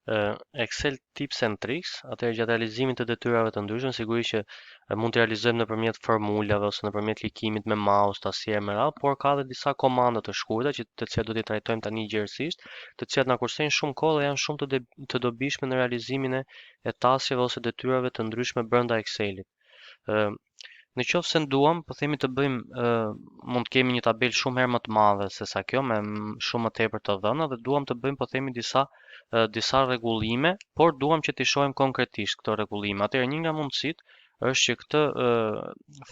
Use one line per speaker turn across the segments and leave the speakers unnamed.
Excel Tips and Tricks, atëherë gjatë realizimit të detyrave të ndryshme, sigurisht që mund të realizojmë nëpërmjet formulave ose nëpërmjet klikimit me mouse, tastiere me radhë, por ka edhe disa komanda të shkurta të cilat do t'i trajtojmë tani gjerësisht, të cilat na kursejnë shumë kohë dhe janë shumë të dobishme në realizimin e taskeve ose detyrave të ndryshme brenda Excelit. Në qoftë se duam, po themi të bëjmë, mund të kemi një tabelë shumë herë më të madhe se sa kjo, me shumë më tepër të dhëna dhe duam të bëjmë, po themi, disa rregullime, por duam që t'i shohim konkretisht këto rregullime. Atëherë një nga mundësitë është që këtë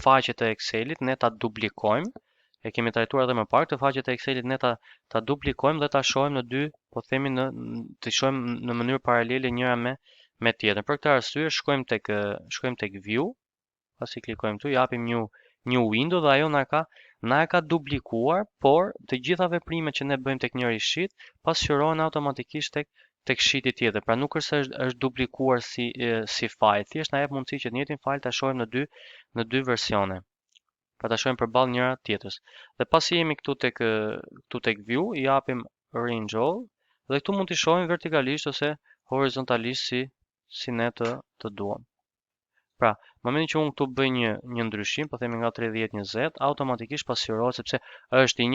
faqe të Excelit ne ta duplikojmë. E kemi trajtuar edhe më parë, këtë faqe të Excelit ne ta duplikojmë dhe ta shohim në dy, po themi të shohim në mënyrë paralele njëra me tjetrën. Për këtë arsye shkojmë tek View. Pasi klikojmë këtu, japim një window dhe ajo na e ka duplikuar, por të gjitha veprimet që ne bëjmë tek njëri sheet pasqyrohen automatikisht tek sheeti tjetër. Pra nuk është se është duplikuar si file, thjesht na jep mundësi që të njëjtin file ta shohim në dy versione. Pra ta shohim përballë njëra tjetrës. Dhe pasi jemi këtu tek view, i japim arrange all dhe këtu mund t'i shohim vertikalisht ose horizontalisht si ne të duam. Pra, në momentin që unë këtu bëj një ndryshim, po themi nga 30-20, automatikisht pasqyrohet sepse është i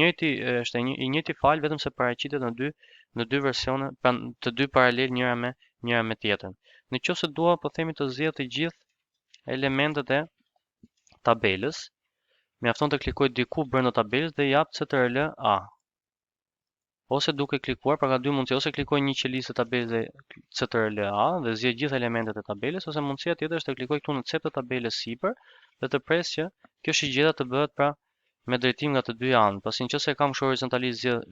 njëjti file, vetëm se paraqitet në dy versione, pra të dy paralel njëra me tjetrën. Në qoftë se dua, po themi, të zgjedh të gjithë elementet e tabelës, mjafton të klikoj diku brenda tabelës dhe jap CTRL A. Ose duke klikuar, pra ka dy mundësi, ose klikoj një qelizë të tabelës dhe CTRL A dhe zgjedh gjithë elementet e tabelës, ose mundësia tjetër është të klikoj këtu në cep të tabelës sipër dhe të pres që kjo shigjeta të bëhet pra me drejtim nga të dy anët. Pasi nëse kam kështu horizontalisht zgjedh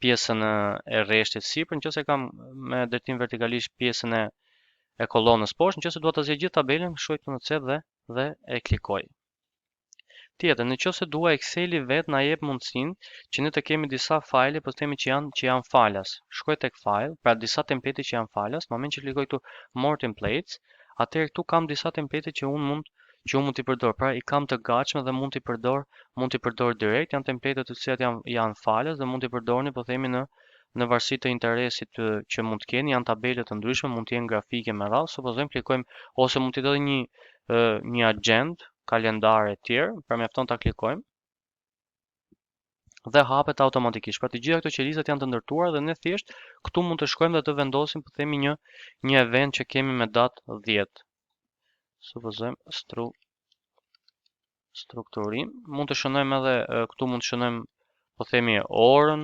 pjesën e rreshtit sipër, nëse kam me drejtim vertikalisht pjesën e kolonës poshtë, nëse dua ta zgjedh gjithë tabelën, shkoj këtu në cep dhe e klikoj. Tjetër, në qoftë se dua Exceli vet na jep mundësinë që ne të kemi disa file, po themi që janë falas. Shkoj tek file, pra disa template që janë falas, në moment që klikoj këtu more templates, atëherë këtu kam disa template që unë mund t'i përdor. Pra i kam të gatshme dhe mund t'i përdor direkt, janë template të cilat janë falas dhe mund t'i përdorni, po themi në varësi të interesit që mund të keni, janë tabele të ndryshme, mund të jenë grafike me radhë, supozojmë klikojmë ose mund t'i dodhi një agent, kalendare e tjerë, pra mjafton ta klikojmë dhe hapet automatikisht. Pra të gjitha këto qelizat janë të ndërtuara dhe ne thjesht këtu mund të shkojmë dhe të vendosim, po themi, një event që kemi me datë 10. Supozojmë strukturim. Mund të shënojmë edhe këtu mund të shënojmë, po themi, orën.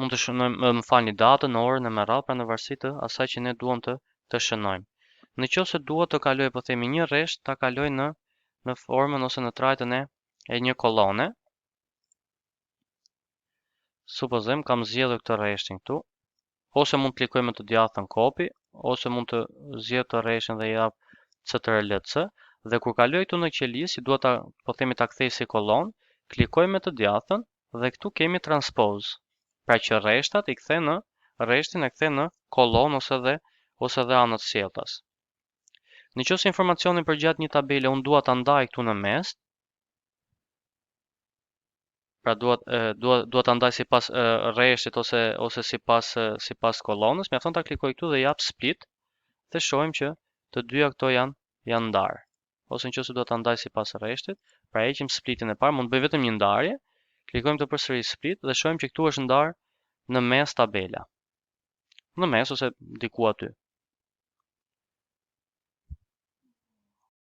Mund të shënojmë, më falni, datën, orën e me radhë, pra në varësi të asaj që ne duam të shënojmë. Në qoftë se dua të kaloj, po themi, një rresht, ta kaloj në formën ose në trajtën e një kolone. Supozojmë kam zgjedhur këtë rreshtin këtu, ose mund të klikoj me të djathtën copy, ose mund të zgjedh të rreshtin dhe jap CTRL C, dhe kur kaloj këtu në qelizë, si dua po themi ta kthej si kolon, klikoj me të djathtën dhe këtu kemi transpose. Pra që rreshtat i kthen në rreshtin e kthen në kolon ose dhe anët sjelltas. Në qoftë se informacionin përgjatë një tabele unë dua ta ndaj këtu në mes, pra dua ta ndaj sipas rreshtit ose sipas kolonës, mjafton ta klikoj këtu dhe jap split dhe shohim që të dyja këto janë ndarë. Ose nëse dua ta ndaj sipas rreshtit, pra heqim splitin e parë, mund të bëj vetëm një ndarje, klikojmë këtu përsëri split dhe shohim që këtu është ndarë në mes tabela. Në mes ose diku aty.